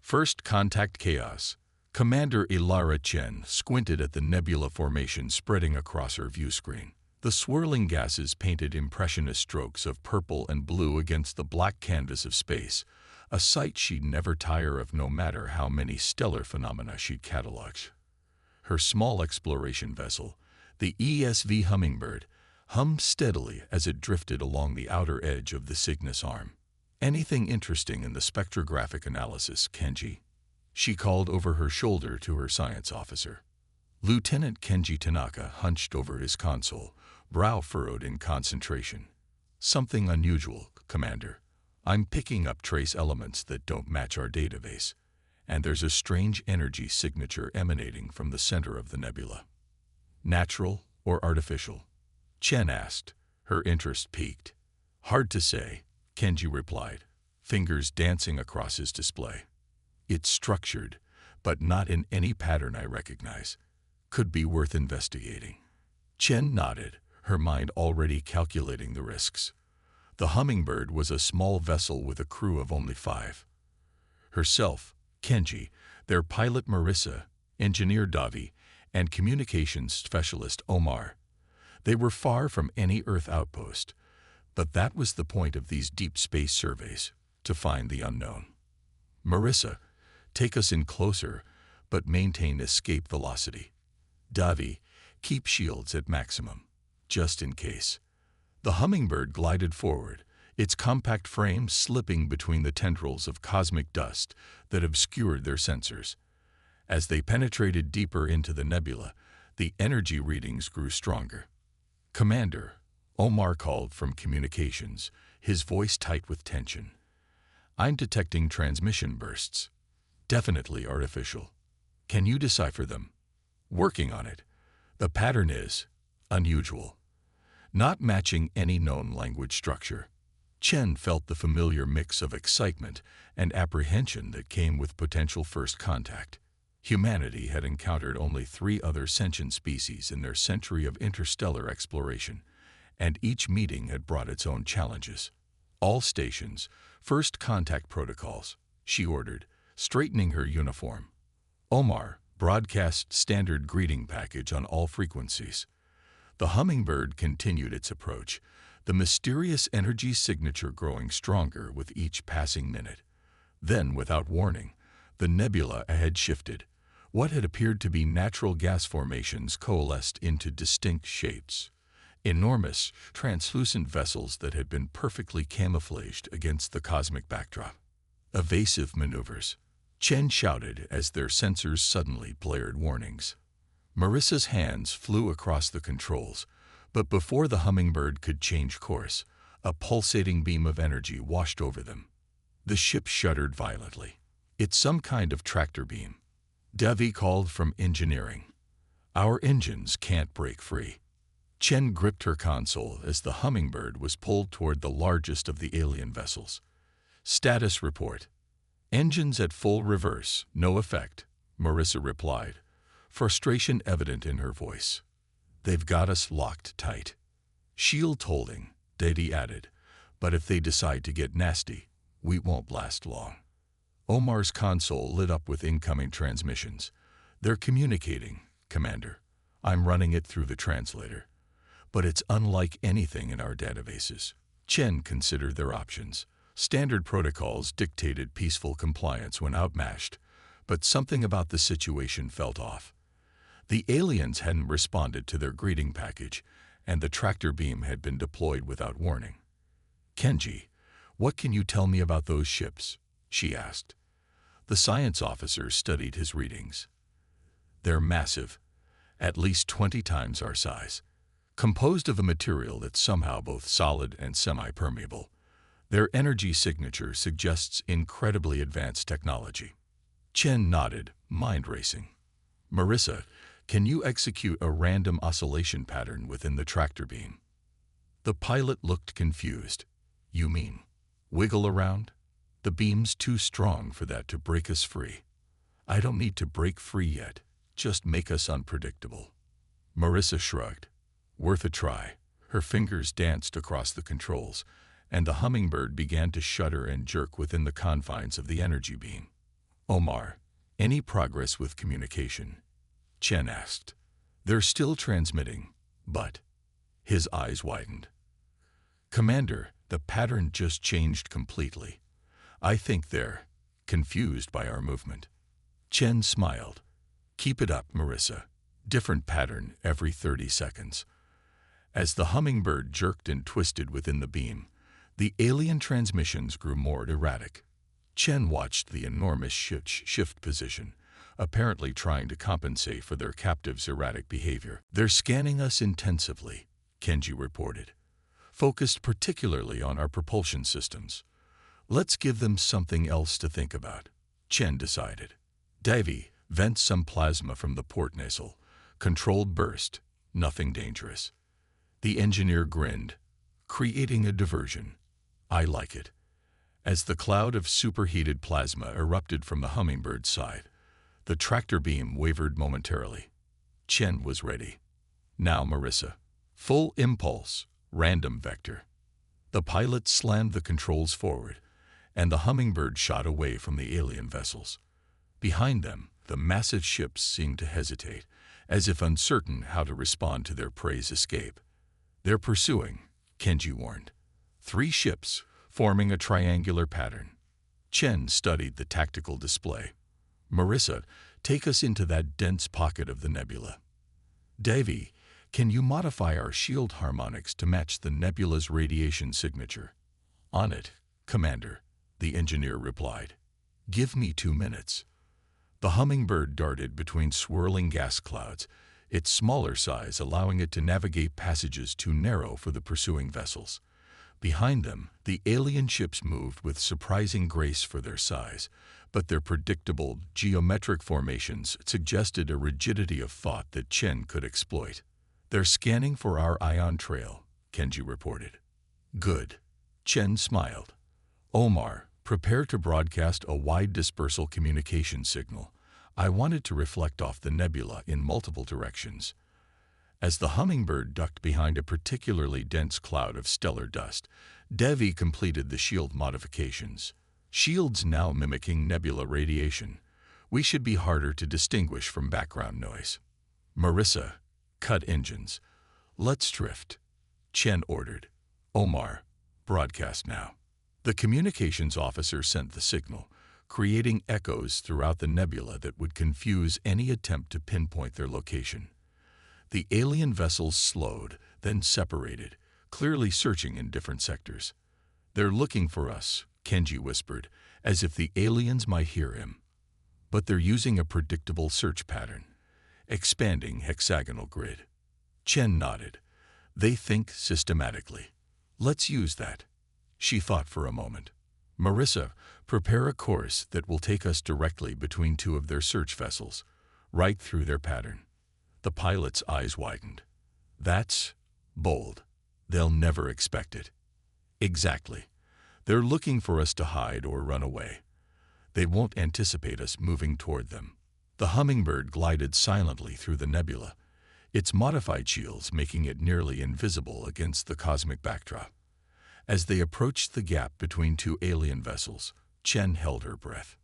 First contact chaos. Commander Ilara Chen squinted at the nebula formation spreading across her view screen. The swirling gases painted impressionist strokes of purple and blue against the black canvas of space, a sight she'd never tire of no matter how many stellar phenomena she'd cataloged. Her small exploration vessel, the ESV Hummingbird, hummed steadily as it drifted along the outer edge of the Cygnus arm. "Anything interesting in the spectrographic analysis, Kenji?" she called over her shoulder to her science officer. Lieutenant Kenji Tanaka hunched over his console, brow furrowed in concentration. "Something unusual, Commander. I'm picking up trace elements that don't match our database, and there's a strange energy signature emanating from the center of the nebula." "Natural or artificial?" Chen asked, her interest piqued. "Hard to say," Kenji replied, fingers dancing across his display. "It's structured, but not in any pattern I recognize. Could be worth investigating." Chen nodded, her mind already calculating the risks. The Hummingbird was a small vessel with a crew of only 5. Herself, Kenji, their pilot Marissa, engineer Davi, and communications specialist Omar. They were far from any Earth outpost, but that was the point of these deep space surveys, to find the unknown. "Marissa, take us in closer, but maintain escape velocity. Davi, keep shields at maximum, just in case." The Hummingbird glided forward, its compact frame slipping between the tendrils of cosmic dust that obscured their sensors. As they penetrated deeper into the nebula, the energy readings grew stronger. "Commander," Omar called from communications, his voice tight with tension. "I'm detecting transmission bursts. Definitely artificial. Can you decipher them?" "Working on it. The pattern is unusual, not matching any known language structure." Chen felt the familiar mix of excitement and apprehension that came with potential first contact. Humanity had encountered only 3 other sentient species in their century of interstellar exploration, and each meeting had brought its own challenges. "All stations, first contact protocols," she ordered, straightening her uniform. Omar, broadcast standard greeting package on all frequencies. The Hummingbird continued its approach, the mysterious energy signature growing stronger with each passing minute. Then, without warning, the nebula ahead shifted. What had appeared to be natural gas formations coalesced into distinct shapes. Enormous, translucent vessels that had been perfectly camouflaged against the cosmic backdrop. "Evasive maneuvers," Chen shouted as their sensors suddenly blared warnings. Marissa's hands flew across the controls, but before the Hummingbird could change course, a pulsating beam of energy washed over them. The ship shuddered violently. "It's some kind of tractor beam," Devi called from engineering. "Our engines can't break free." Chen gripped her console as the Hummingbird was pulled toward the largest of the alien vessels. "Status report. Engines at full reverse, no effect," Marissa replied, frustration evident in her voice. "They've got us locked tight." "Shields holding," Devi added, "but if they decide to get nasty, we won't last long." Omar's console lit up with incoming transmissions. "They're communicating, Commander. I'm running it through the translator. But it's unlike anything in our databases." Chen considered their options. Standard protocols dictated peaceful compliance when outmatched, but something about the situation felt off. The aliens hadn't responded to their greeting package, and the tractor beam had been deployed without warning. "Kenji, what can you tell me about those ships?" she asked. The science officer studied his readings. "They're massive, at least 20 times our size, composed of a material that's somehow both solid and semi-permeable. Their energy signature suggests incredibly advanced technology." Chen nodded, mind racing. "Marissa, can you execute a random oscillation pattern within the tractor beam?" The pilot looked confused. "You mean wiggle around?" "The beam's too strong for that to break us free." "I don't need to break free yet, just make us unpredictable." Marissa shrugged. "Worth a try." Her fingers danced across the controls, and the Hummingbird began to shudder and jerk within the confines of the energy beam. Omar, any progress with communication? Chen asked. They're still transmitting, but... His eyes widened. Commander, the pattern just changed completely. I think they're confused by our movement. Chen smiled. Keep it up, Marissa. Different pattern every 30 seconds. As the hummingbird jerked and twisted within the beam, the alien transmissions grew more erratic. Chen watched the enormous shift position, apparently trying to compensate for their captive's erratic behavior. They're scanning us intensively, Kenji reported, focused particularly on our propulsion systems. Let's give them something else to think about, Chen decided. Davy, vent some plasma from the port nasal. Controlled burst, nothing dangerous. The engineer grinned, creating a diversion. I like it. As the cloud of superheated plasma erupted from the hummingbird's side, the tractor beam wavered momentarily. Chen was ready. Now, Marissa. Full impulse, random vector. The pilot slammed the controls forward, and the hummingbird shot away from the alien vessels. Behind them, the massive ships seemed to hesitate, as if uncertain how to respond to their prey's escape. They're pursuing, Kenji warned. 3 ships, forming a triangular pattern. Chen studied the tactical display. Marissa, take us into that dense pocket of the nebula. Davy, can you modify our shield harmonics to match the nebula's radiation signature? On it, Commander, the engineer replied. Give me 2 minutes. The hummingbird darted between swirling gas clouds, its smaller size allowing it to navigate passages too narrow for the pursuing vessels. Behind them, the alien ships moved with surprising grace for their size, but their predictable, geometric formations suggested a rigidity of thought that Chen could exploit. They're scanning for our ion trail, Kenji reported. Good. Chen smiled. Omar, prepare to broadcast a wide dispersal communication signal. I wanted to reflect off the nebula in multiple directions. As the hummingbird ducked behind a particularly dense cloud of stellar dust, Devi completed the shield modifications. Shields now mimicking nebula radiation. We should be harder to distinguish from background noise. Marissa, cut engines. Let's drift, Chen ordered. Omar, broadcast now. The communications officer sent the signal, creating echoes throughout the nebula that would confuse any attempt to pinpoint their location. The alien vessels slowed, then separated, clearly searching in different sectors. They're looking for us, Kenji whispered, as if the aliens might hear him. But they're using a predictable search pattern, expanding hexagonal grid. Chen nodded. They think systematically. Let's use that. She thought for a moment. Marissa, prepare a course that will take us directly between 2 of their search vessels, right through their pattern. The pilot's eyes widened. That's bold. They'll never expect it. Exactly. They're looking for us to hide or run away. They won't anticipate us moving toward them. The hummingbird glided silently through the nebula, its modified shields making it nearly invisible against the cosmic backdrop. As they approached the gap between 2 alien vessels, Chen held her breath.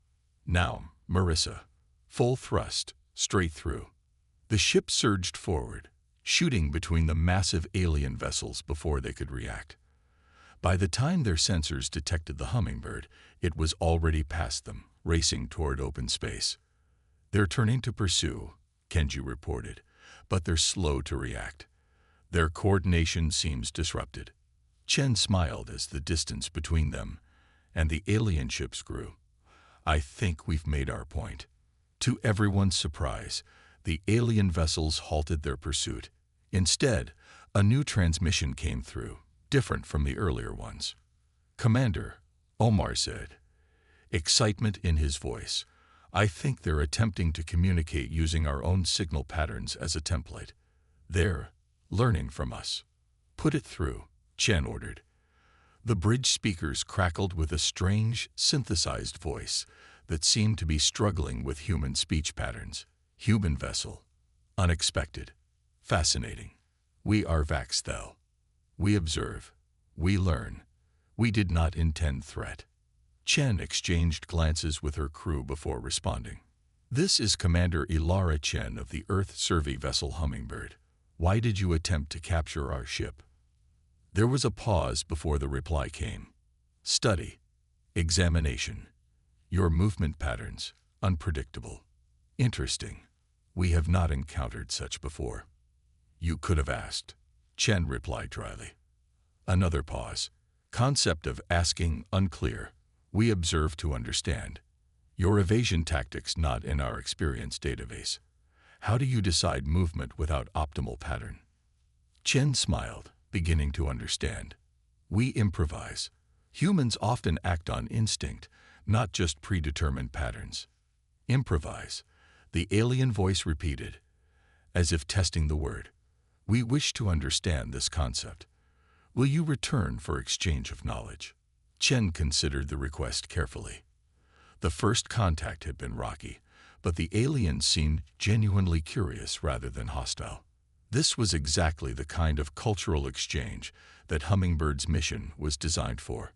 Now, Marissa, full thrust, straight through. The ship surged forward, shooting between the massive alien vessels before they could react. By the time their sensors detected the hummingbird, it was already past them, racing toward open space. They're turning to pursue, Kenji reported, but they're slow to react. Their coordination seems disrupted. Chen smiled as the distance between them and the alien ships grew. I think we've made our point. To everyone's surprise, the alien vessels halted their pursuit. Instead, a new transmission came through, different from the earlier ones. Commander, Omar said, excitement in his voice. I think they're attempting to communicate using our own signal patterns as a template. They're learning from us. Put it through, Chen ordered. The bridge speakers crackled with a strange, synthesized voice that seemed to be struggling with human speech patterns. Human vessel. Unexpected. Fascinating. We are Vaxthel. We observe. We learn. We did not intend threat. Chen exchanged glances with her crew before responding. "This is Commander Ilara Chen of the Earth Survey Vessel Hummingbird. Why did you attempt to capture our ship?" There was a pause before the reply came. "Study. Examination. Your movement patterns, unpredictable. Interesting. We have not encountered such before." "You could have asked," Chen replied dryly. Another pause. "Concept of asking unclear. We observe to understand. Your evasion tactics not in our experience database. How do you decide movement without optimal pattern?" Chen smiled, beginning to understand. "We improvise. Humans often act on instinct, not just predetermined patterns." "Improvise," the alien voice repeated, as if testing the word. "We wish to understand this concept. Will you return for exchange of knowledge?" Chen considered the request carefully. The first contact had been rocky, but the aliens seemed genuinely curious rather than hostile. This was exactly the kind of cultural exchange that Hummingbird's mission was designed for.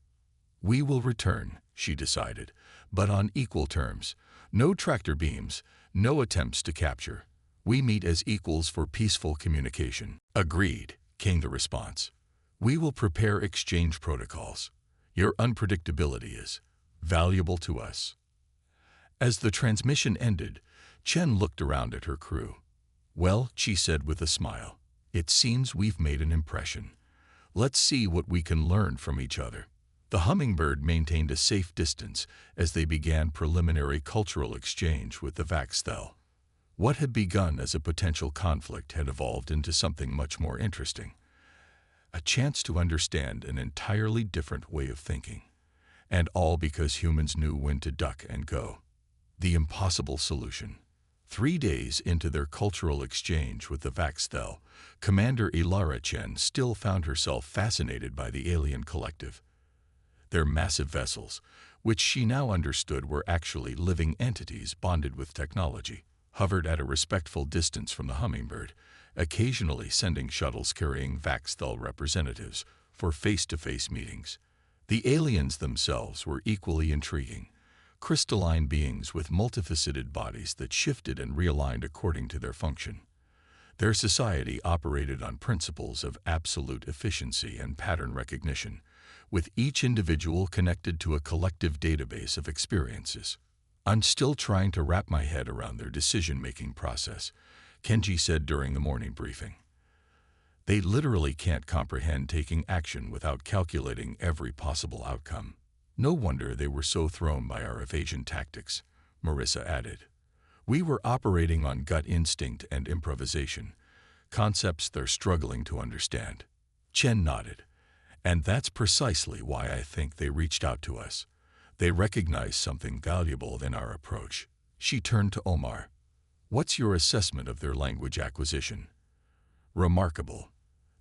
"We will return," she decided, "but on equal terms. No tractor beams, no attempts to capture. We meet as equals for peaceful communication." "Agreed," came the response. "We will prepare exchange protocols. Your unpredictability is valuable to us." As the transmission ended, Chen looked around at her crew. "Well," she said with a smile, "it seems we've made an impression. Let's see what we can learn from each other." The Hummingbird maintained a safe distance as they began preliminary cultural exchange with the Vaxthel. What had begun as a potential conflict had evolved into something much more interesting. A chance to understand an entirely different way of thinking. And all because humans knew when to duck and go. The impossible solution. 3 days into their cultural exchange with the Vaxthel, Commander Ilara Chen still found herself fascinated by the alien collective. Their massive vessels, which she now understood were actually living entities bonded with technology, hovered at a respectful distance from the Hummingbird, occasionally sending shuttles carrying Vaxthel representatives for face-to-face meetings. The aliens themselves were equally intriguing. Crystalline beings with multifaceted bodies that shifted and realigned according to their function. Their society operated on principles of absolute efficiency and pattern recognition, with each individual connected to a collective database of experiences. "I'm still trying to wrap my head around their decision-making process," Kenji said during the morning briefing. "They literally can't comprehend taking action without calculating every possible outcome. No wonder they were so thrown by our evasion tactics," Marissa added. "We were operating on gut instinct and improvisation, concepts they're struggling to understand." Chen nodded. "And that's precisely why I think they reached out to us. They recognized something valuable in our approach." She turned to Omar. "What's your assessment of their language acquisition?" "Remarkable,"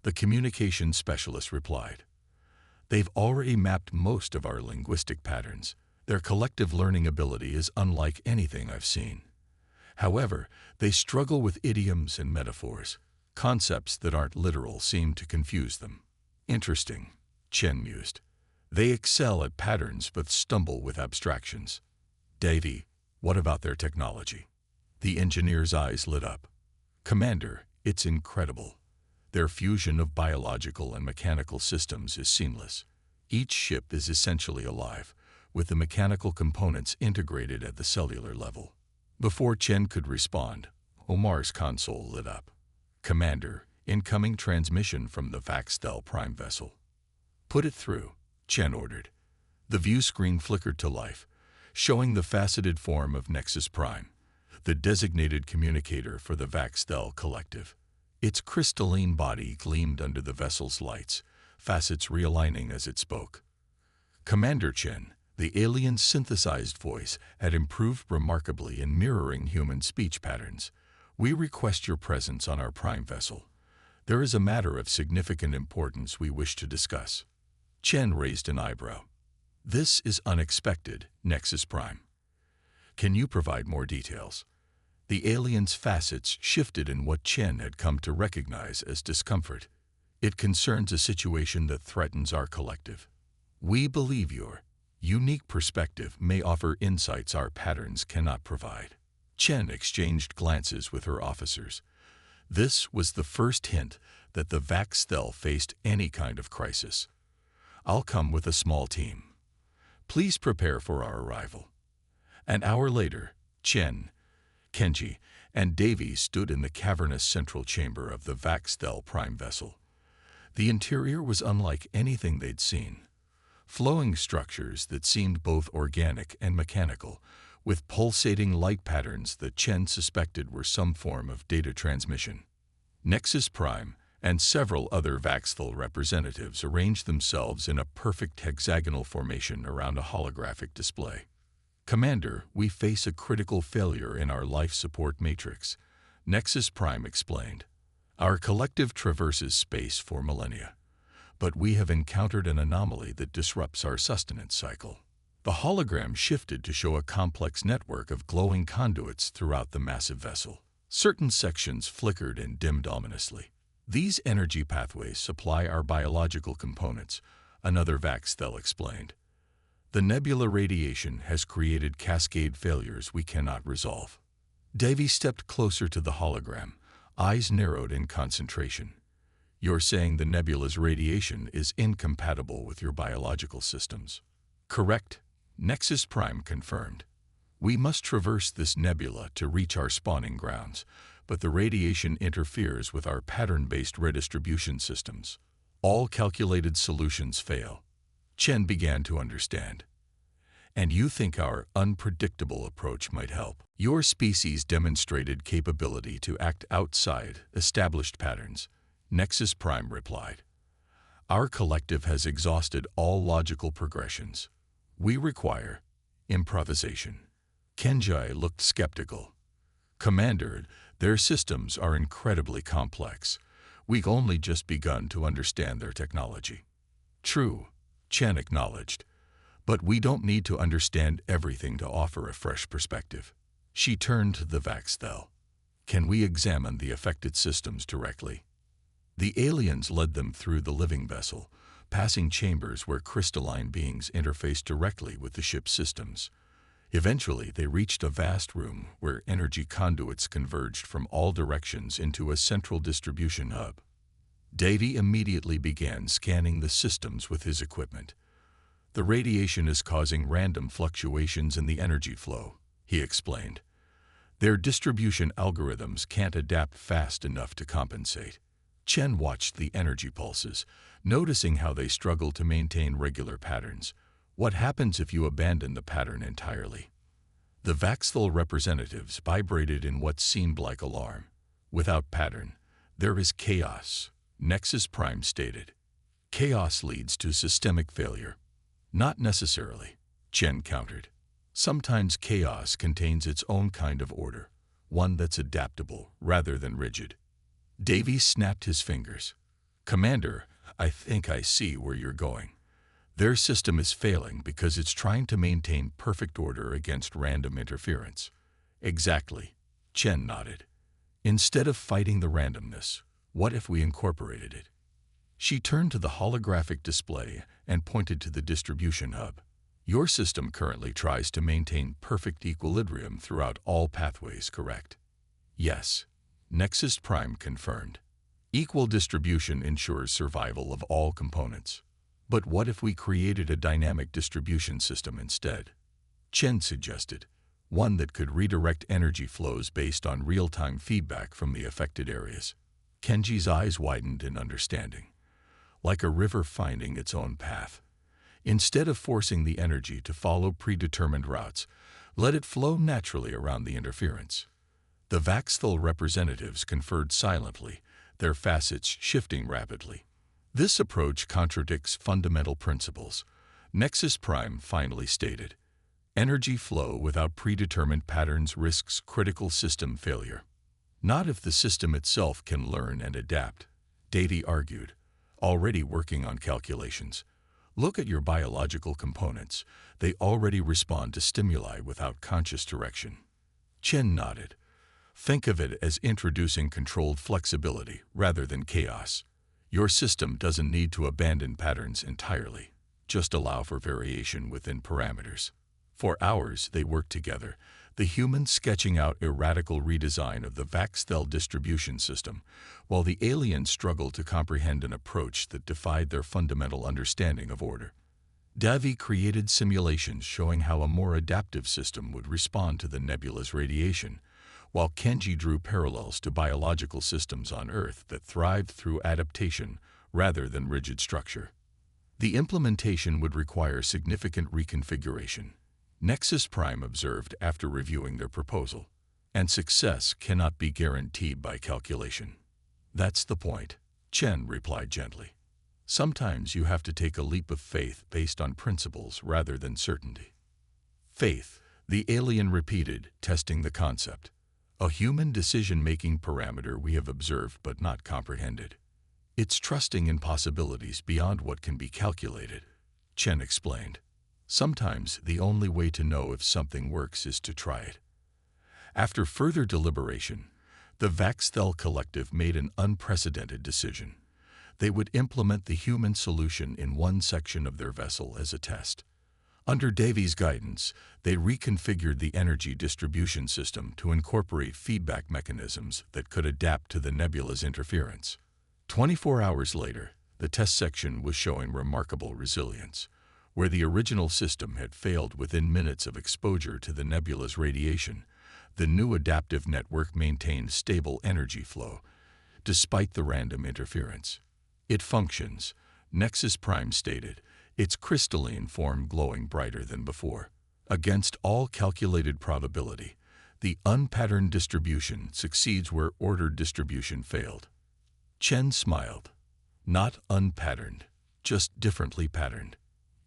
the communications specialist replied. "They've already mapped most of our linguistic patterns. Their collective learning ability is unlike anything I've seen. However, they struggle with idioms and metaphors. Concepts that aren't literal seem to confuse them." "Interesting," Chen mused. "They excel at patterns but stumble with abstractions." "Davy, what about their technology?" The engineer's eyes lit up. "Commander, it's incredible. Their fusion of biological and mechanical systems is seamless. Each ship is essentially alive, with the mechanical components integrated at the cellular level." Before Chen could respond, Omar's console lit up. "Commander, incoming transmission from the Vaxthel Prime vessel." "Put it through," Chen ordered. The view screen flickered to life, showing the faceted form of Nexus Prime, the designated communicator for the Vaxthel Collective. Its crystalline body gleamed under the vessel's lights, facets realigning as it spoke. "Commander Chen," the alien's synthesized voice had improved remarkably in mirroring human speech patterns. "We request your presence on our Prime vessel. There is a matter of significant importance we wish to discuss." Chen raised an eyebrow. "This is unexpected, Nexus Prime. Can you provide more details?" The alien's facets shifted in what Chen had come to recognize as discomfort. "It concerns a situation that threatens our collective." "We believe unique perspective may offer insights our patterns cannot provide. Chen exchanged glances with her officers. This was the first hint that the Vaxthel faced any kind of crisis. I'll come with a small team. Please prepare for our arrival. An hour later, Chen, Kenji, and Davy stood in the cavernous central chamber of the Vaxthel prime vessel. The interior was unlike anything they'd seen. Flowing structures that seemed both organic and mechanical, with pulsating light patterns that Chen suspected were some form of data transmission. Nexus Prime and several other Vaxthel representatives arranged themselves in a perfect hexagonal formation around a holographic display. "Commander, we face a critical failure in our life support matrix," Nexus Prime explained. "Our collective traverses space for millennia, but we have encountered an anomaly that disrupts our sustenance cycle." The hologram shifted to show a complex network of glowing conduits throughout the massive vessel. Certain sections flickered and dimmed ominously. "These energy pathways supply our biological components," another Vaxthel explained. "The nebula radiation has created cascade failures we cannot resolve." Davy stepped closer to the hologram, eyes narrowed in concentration. "You're saying the nebula's radiation is incompatible with your biological systems?" "Correct," Nexus Prime confirmed. "We must traverse this nebula to reach our spawning grounds, but the radiation interferes with our pattern-based redistribution systems. All calculated solutions fail." Chen began to understand. "And you think our unpredictable approach might help?" "Your species demonstrated capability to act outside established patterns," Nexus Prime replied. "Our collective has exhausted all logical progressions. We require improvisation." Kenji looked skeptical. "Commander, their systems are incredibly complex. We've only just begun to understand their technology." "True," Chen acknowledged. "But we don't need to understand everything to offer a fresh perspective." She turned to the Vaxthel. "Can we examine the affected systems directly?" The aliens led them through the living vessel, passing chambers where crystalline beings interfaced directly with the ship's systems. Eventually, they reached a vast room where energy conduits converged from all directions into a central distribution hub. Davy immediately began scanning the systems with his equipment. "The radiation is causing random fluctuations in the energy flow," he explained. "Their distribution algorithms can't adapt fast enough to compensate." Chen watched the energy pulses, noticing how they struggled to maintain regular patterns. "What happens if you abandon the pattern entirely?" The Vaxthel representatives vibrated in what seemed like alarm. "Without pattern, there is chaos," Nexus Prime stated. "Chaos leads to systemic failure." "Not necessarily," Chen countered. "Sometimes chaos contains its own kind of order, one that's adaptable rather than rigid." Davy snapped his fingers. "Commander, I think I see where you're going. Their system is failing because it's trying to maintain perfect order against random interference." "Exactly," Chen nodded. "Instead of fighting the randomness, what if we incorporated it?" She turned to the holographic display and pointed to the distribution hub. "Your system currently tries to maintain perfect equilibrium throughout all pathways, correct?" "Yes," Nexus Prime confirmed. "Equal distribution ensures survival of all components. But what if we created a dynamic distribution system instead?" Chen suggested, "one that could redirect energy flows based on real-time feedback from the affected areas." Kenji's eyes widened in understanding. "Like a river finding its own path. Instead of forcing the energy to follow predetermined routes, let it flow naturally around the interference." The Vaxthel representatives conferred silently, their facets shifting rapidly. "This approach contradicts fundamental principles," Nexus Prime finally stated. "Energy flow without predetermined patterns risks critical system failure." "Not if the system itself can learn and adapt," Davy argued, already working on calculations. "Look at your biological components. They already respond to stimuli without conscious direction." Chen nodded. "Think of it as introducing controlled flexibility rather than chaos. Your system doesn't need to abandon patterns entirely." just allow for variation within parameters. For hours they worked together, the humans sketching out a radical redesign of the Vaxthel distribution system, while the aliens struggled to comprehend an approach that defied their fundamental understanding of order. Davy created simulations showing how a more adaptive system would respond to the nebula's radiation, while Kenji drew parallels to biological systems on Earth that thrived through adaptation rather than rigid structure. The implementation would require significant reconfiguration, Nexus Prime observed after reviewing their proposal, and success cannot be guaranteed by calculation. That's the point, Chen replied gently. Sometimes you have to take a leap of faith based on principles rather than certainty. Faith, the alien repeated, testing the concept. A human decision-making parameter we have observed but not comprehended. It's trusting in possibilities beyond what can be calculated, Chen explained. Sometimes the only way to know if something works is to try it. After further deliberation, the Vaxthel Collective made an unprecedented decision. They would implement the human solution in one section of their vessel as a test. Under Davy's guidance, they reconfigured the energy distribution system to incorporate feedback mechanisms that could adapt to the nebula's interference. 24 hours later, the test section was showing remarkable resilience. Where the original system had failed within minutes of exposure to the nebula's radiation, the new adaptive network maintained stable energy flow, despite the random interference. It functions, Nexus Prime stated, its crystalline form glowing brighter than before. Against all calculated probability, the unpatterned distribution succeeds where ordered distribution failed. Chen smiled. Not unpatterned, just differently patterned.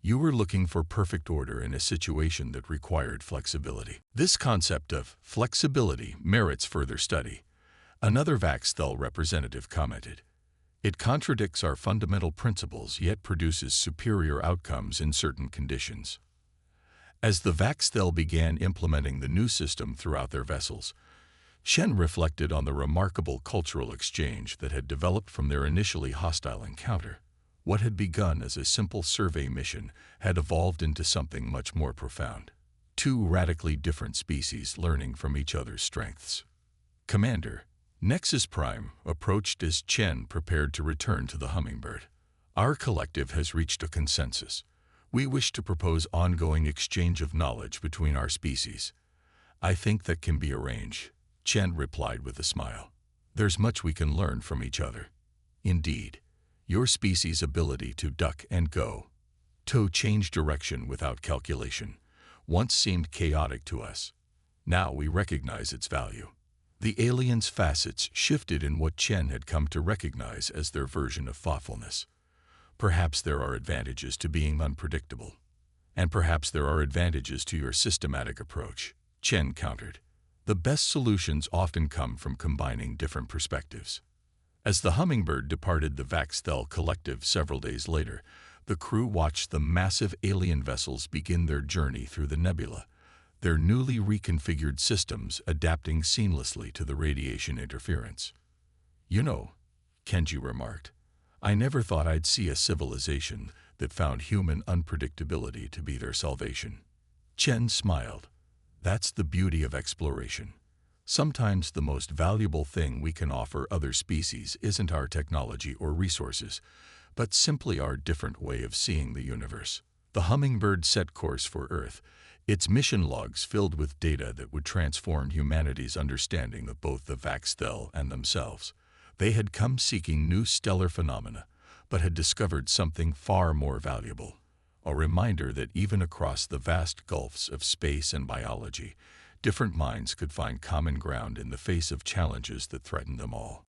You were looking for perfect order in a situation that required flexibility. This concept of flexibility merits further study, another Vaxthel representative commented. It contradicts our fundamental principles yet produces superior outcomes in certain conditions. As the Vaxthel began implementing the new system throughout their vessels, Shen reflected on the remarkable cultural exchange that had developed from their initially hostile encounter. What had begun as a simple survey mission had evolved into something much more profound. Two radically different species learning from each other's strengths. Commander, Nexus Prime approached as Chen prepared to return to the Hummingbird. Our collective has reached a consensus. We wish to propose ongoing exchange of knowledge between our species. I think that can be arranged, Chen replied with a smile. There's much we can learn from each other. Indeed. Your species' ability to duck and go, to change direction without calculation, once seemed chaotic to us. Now we recognize its value. The aliens' facets shifted in what Chen had come to recognize as their version of thoughtfulness. Perhaps there are advantages to being unpredictable, and perhaps there are advantages to your systematic approach, Chen countered. The best solutions often come from combining different perspectives. As the Hummingbird departed the Vaxthel Collective several days later, the crew watched the massive alien vessels begin their journey through the nebula, their newly reconfigured systems adapting seamlessly to the radiation interference. You know, Kenji remarked, I never thought I'd see a civilization that found human unpredictability to be their salvation. Chen smiled. That's the beauty of exploration. Sometimes the most valuable thing we can offer other species isn't our technology or resources, but simply our different way of seeing the universe. The Hummingbird set course for Earth, its mission logs filled with data that would transform humanity's understanding of both the Vaxthel and themselves. They had come seeking new stellar phenomena, but had discovered something far more valuable, a reminder that even across the vast gulfs of space and biology, different minds could find common ground in the face of challenges that threatened them all.